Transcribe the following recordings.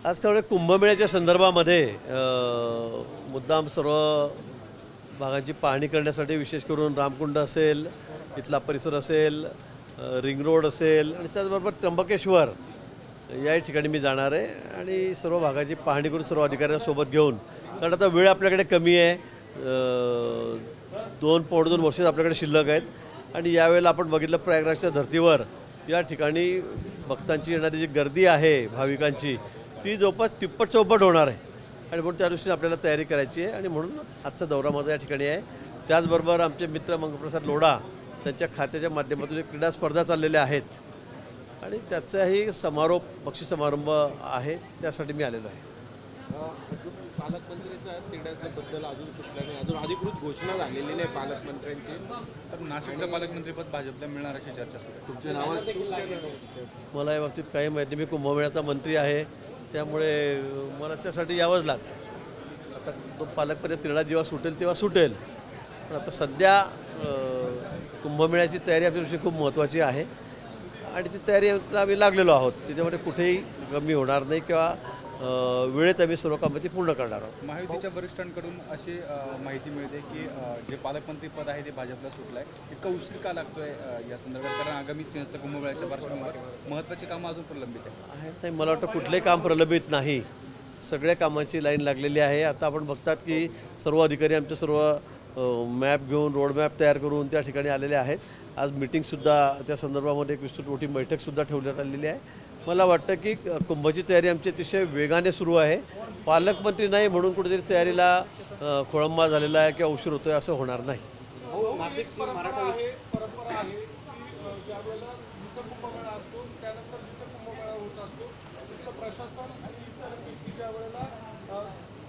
आज खरं कुंभमेळ्याच्या संदर्भामध्ये मुद्दाम सर्व भागांची पाहणी करण्यासाठी विशेष करून रामकुंड असेल, इथला परिसर असेल, रिंग रोड असेल आणि त्याचबरोबर त्र्यंबकेश्वर या ठिकाणी मी जाणार आहे आणि सर्व भागाची पाहणी करून सर्व अधिकाऱ्यांसोबत घेऊन, कारण आता वेळ आपल्याकडे कमी आहे, 2.2 वर्ष आपल्याकडे शिल्लक आहेत आणि यावेळेला आपण बघितलं प्रयागराजच्या धर्तीवर या ठिकाणी भक्तांची येणारी जी गर्दी आहे भाविकांची ती जवळपास तिप्पट चौपट होणार आहे आणि म्हणून त्या दृष्टीने आपल्याला तयारी करायची आहे आणि म्हणून आजचा दौरा माझा या ठिकाणी आहे। त्याचबरोबर आमचे मित्र मंगलप्रसाद लोढा त्यांच्या खात्याच्या माध्यमातून एक क्रीडा स्पर्धा चाललेल्या आहेत आणि त्याचाही समारोप बक्षीस समारंभ आहे, त्यासाठी मी आलेलो आहे। पालकमंत्र्यांच्या तिरड्याबद्दल अजून सुटलं नाही, अजून अधिकृत घोषणा झालेली नाही पालकमंत्र्यांची, तर नाशिकचं पालकमंत्रीपद भाजपला मिळणार अशी चर्चा सुरू आहे। तुमचे नाव मला या बाबतीत काही माहिती, मी कुंभमेळ्याचा मंत्री आहे त्यामुळे मला त्यासाठी यावंच लागतं। आता तो पालकपर्यंत तिरडा जेव्हा सुटेल तेव्हा सुटेल, पण आता सध्या कुंभमेळ्याची तयारी आपल्या दृष्टीने खूप महत्त्वाची आहे आणि ती तयारीला आम्ही लागलेलो आहोत, त्याच्यामध्ये कुठेही कमी होणार नाही किंवा वेळेत आम्ही सर्व कामं ती पूर्ण करणार आहोत। महायुतीच्या वरिष्ठांकडून अशी माहिती मिळते की जे पालकमंत्री पद आहे ते भाजपला सुटलं आहे, इतका उशीर का लागतोय या संदर्भात? कारण आगामी सिंहस्थ कुंभमेळ्याच्या पार्श्वभूमीवर महत्त्वाची कामं अजून प्रलंबित आहे। नाही, मला वाटतं कुठलंही काम प्रलंबित नाही, सगळ्या कामांची लाईन लागलेली आहे। आता आपण बघतात की सर्व अधिकारी आमचे सर्व मॅप घेऊन रोड मॅप तयार करून त्या ठिकाणी आलेले आहेत। आज मीटिंगसुद्धा त्या संदर्भामध्ये एक विस्तृत मोठी बैठकसुद्धा ठेवण्यात आलेली आहे। मला वाटतं की कुंभची तयारी आमची अतिशय वेगाने सुरू आहे। पालकमंत्री नाही म्हणून कुठेतरी तयारीला खोळंबा झालेला आहे किंवा उशीर होतोय असं होणार नाही।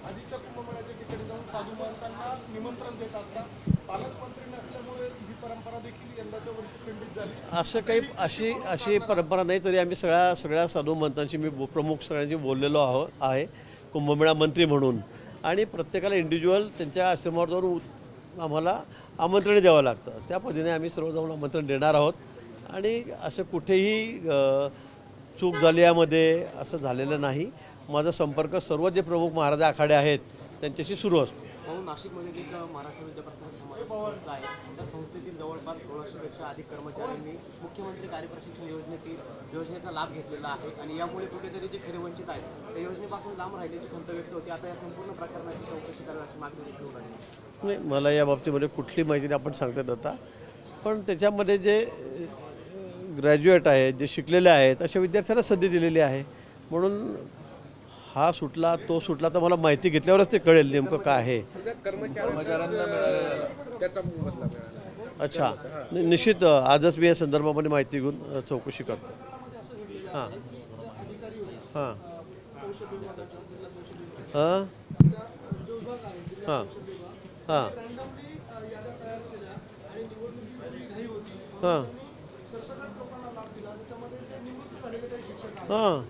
आधीच्या कुंभमेळ्याच्या ठिकाणी जाऊन साधू महंतांना निमंत्रण देत असतात, पालकमंत्री नसल्यामुळे ही परंपरा देखील यंदाच्या वर्षी खंडित झाली। असं काही अशी परंपरा नाही, तरी आम्ही सगळ्या साधू महंतांशी मी प्रमुख सगळ्यांशी बोललेलो आहे कुंभमेळा मंत्री म्हणून, आणि प्रत्येकाला इंडिव्हिज्युअल त्यांच्या आश्रमावर जाऊन आम्हाला आमंत्रण द्यावं लागतं। त्या पद्धतीने आम्ही सर्व जाऊन आमंत्रण देणार आहोत आणि असं कुठेही चूक झाली यामध्ये असं झालेलं नाही। माझा संपर्क सर्व जे प्रमुख महाराज आखाडे आहेत त्यांच्याशी सुरू असतो। नाशिकमध्ये एक मराठा विद्याप्रसारक समाज संस्था आहे, त्या संस्थेतील जवळपास 1600पेक्षा अधिक कर्मचाऱ्यांनी मुख्यमंत्री कार्यप्रशिक्षण योजनेचा लाभ घेतलेला आहे आणि यामुळे कुठेतरी जे खरे वंचित आहेत त्या योजनेपासून लांब राहिल्याची खंत व्यक्त होती। आता या संपूर्ण प्रकरणाची चौकशी करायची मागणी देखील होत आहे। नाही, मला या बाबतीमध्ये कुठली माहिती आपण सांगता येता, पण त्याच्यामध्ये जे ग्रॅज्युएट आहेत, जे शिकलेले आहेत अशा विद्यार्थ्यांना संधी दिलेली आहे, म्हणून हा सुटला तो सुटला तर मला माहिती घेतल्यावरच ते कळेल नेमकं काय आहे। अच्छा, निश्चित आजच मी या संदर्भामध्ये माहिती घेऊन चौकशी करतो। हां हां हां हां हां हां हां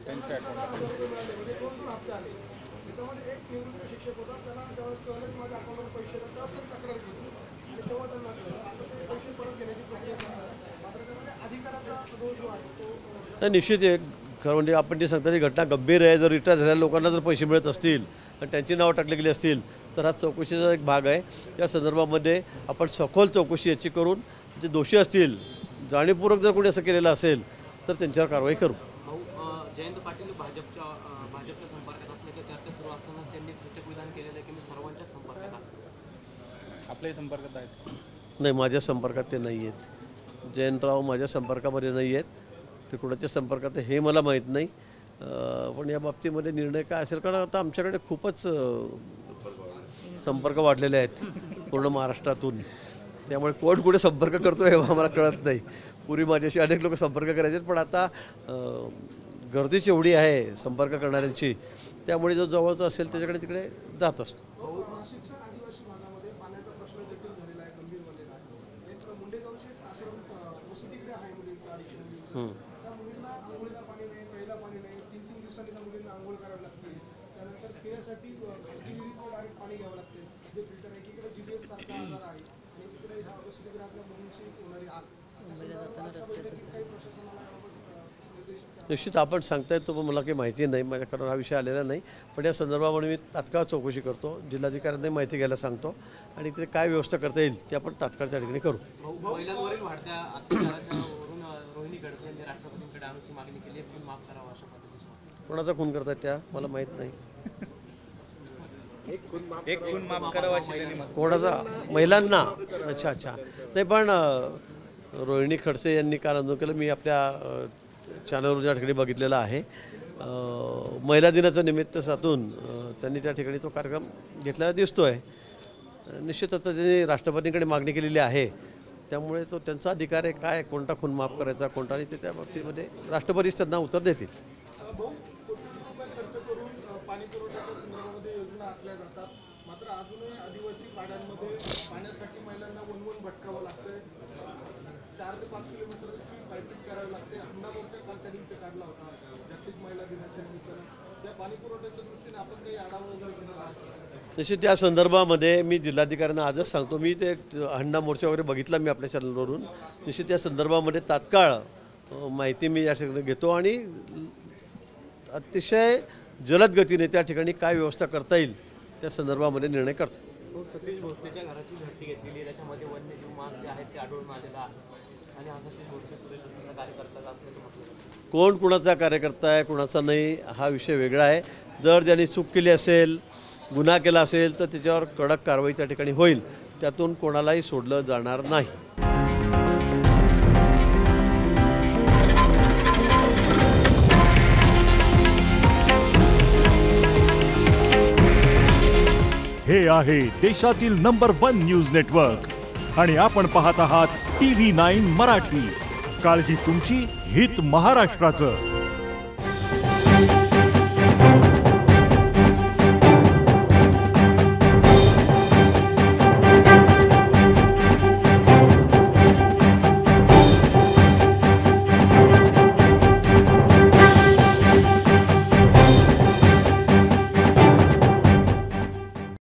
तर निश्चित आहे, खरं म्हणजे आपण जे सांगता ती घटना गंभीर आहे। जर रिटायर झालेल्या लोकांना जर पैसे मिळत असतील आणि त्यांची नावं टाकली गेली असतील तर हा चौकशीचा एक भाग आहे। या संदर्भामध्ये आपण सखोल चौकशी याची करून जे दोषी असतील, जाणीवपूर्वक जर कोणी असं केलेलं असेल तर त्यांच्यावर कारवाई करू। जयंत पाटील भाजपच्या संपर्कात असल्याच्या चर्चा सुरू असताना त्यांनी सूचक विधान केलेलं आहे की मी सर्वांच्या संपर्कात आहे। आपल्याही संपर्कात आहेत? नाही, माझ्या संपर्कात ते नाही आहेत। जयंतराव माझ्या संपर्कामध्ये नाही आहेत, ते कुणाच्या संपर्कात हे मला माहीत नाही, पण या बाबतीमध्ये निर्णय काय असेल, कारण आता आमच्याकडे खूपच संपर्क वाढलेले आहेत पूर्ण महाराष्ट्रातून, त्यामुळे कोण कुठे संपर्क करतो हे आम्हाला कळत नाही। पूर्वी माझ्याशी अनेक लोक संपर्क करायचे, पण आता गर्दीच एवढी आहे संपर्क करणाऱ्यांची, त्यामुळे जो जवळचा असेल त्याच्याकडे तिकडे जात असतो। निश्चित आपण सांगताय तो पण मला काही माहिती नाही, माझ्याकडून हा विषय आलेला नाही. पण या संदर्भामध्ये मी तात्काळ चौकशी करतो, जिल्हाधिकाऱ्यांनी माहिती घ्यायला सांगतो आणि ते काय व्यवस्था करता येईल ते आपण तात्काळ त्या ठिकाणी करू. महिलांवरील वाढत्या अत्याचाराच्यावरून रोहिणी खडसे यांनी राष्ट्रपतींकडे आणूची मागणी केली, खून माफ करावा अशा पद्धतीने. कोणाचा खून करतायत त्या मला माहीत नाही. एक खून माफ करावा अशी त्यांनी म्हटलं. कोणाचा? महिलांना? अच्छा अच्छा. नाही पण रोहिणी खडसे यांनी काल आंदोलन केलं, मी आपल्या चॅनलवर ज्या ठिकाणी बघितलेलं आहे. महिला दिनाचं निमित्त साधून त्यांनी त्या ठिकाणी तो कार्यक्रम घेतलेला दिसतो आहे. निश्चित आता त्यांनी राष्ट्रपतींकडे मागणी केलेली आहे, त्यामुळे तो त्यांचा अधिकार आहे काय कोणता खून माफ करायचा कोणता, आणि ते त्या बाबतीमध्ये राष्ट्रपतीच त्यांना उत्तर देतील. भाऊ, कोटी रुपये खर्च करून पाणी पुरवठ्याच्या संदर्भामध्ये योजना आखल्या जातात, मात्र अजूनही आदिवासी पाड्यांमध्ये पाण्यासाठी महिलांना वनवन भटकावं लागतंय. 4 ते 5 किलोमीटरची पायपीट करावी लागते. हंडामोर्चा कालच्या दिवशी काढला होता जागतिक महिला दिनाच्या निमित्तानं. त्या पाणी पुरवठ्याच्या दृष्टीने आपण काही आढावा वगैरे घेणार आहात? निश्चित त्या संदर्भामध्ये मी जिल्हाधिकाऱ्यांना आजच सांगतो. मी ते हंडा मोर्चा वगैरे बघितला मी आपल्या चॅनलवरून. निश्चित त्या संदर्भामध्ये तात्काळ माहिती मी या ठिकाणी घेतो आणि अतिशय जलद गतीने त्या ठिकाणी काय व्यवस्था करता येईल त्या संदर्भामध्ये निर्णय करतो. सतीश भोसलेच्या घराची झडती घेतलेली, त्याच्यामध्ये वन्यजीव माग जे आहेत ते आढळून आलेलं आहे आणि हा सतीश भोसले सुरेश दसरा कार्यकर्ता असल्याचं म्हटलं. कोण कुणाचा कार्यकर्ता आहे कुणाचा नाही हा विषय वेगळा आहे. जर त्यांनी चूक केली असेल, गुन्हा केला असेल तर त्याच्यावर कडक कारवाई त्या ठिकाणी होईल, त्यातून कोणालाही सोडलं जाणार नाही. हे आहे देशातील नंबर 1 न्यूज नेटवर्क आणि आपण पाहत आहात TV9 मराठी. काळजी तुमची, हित महाराष्ट्राचं.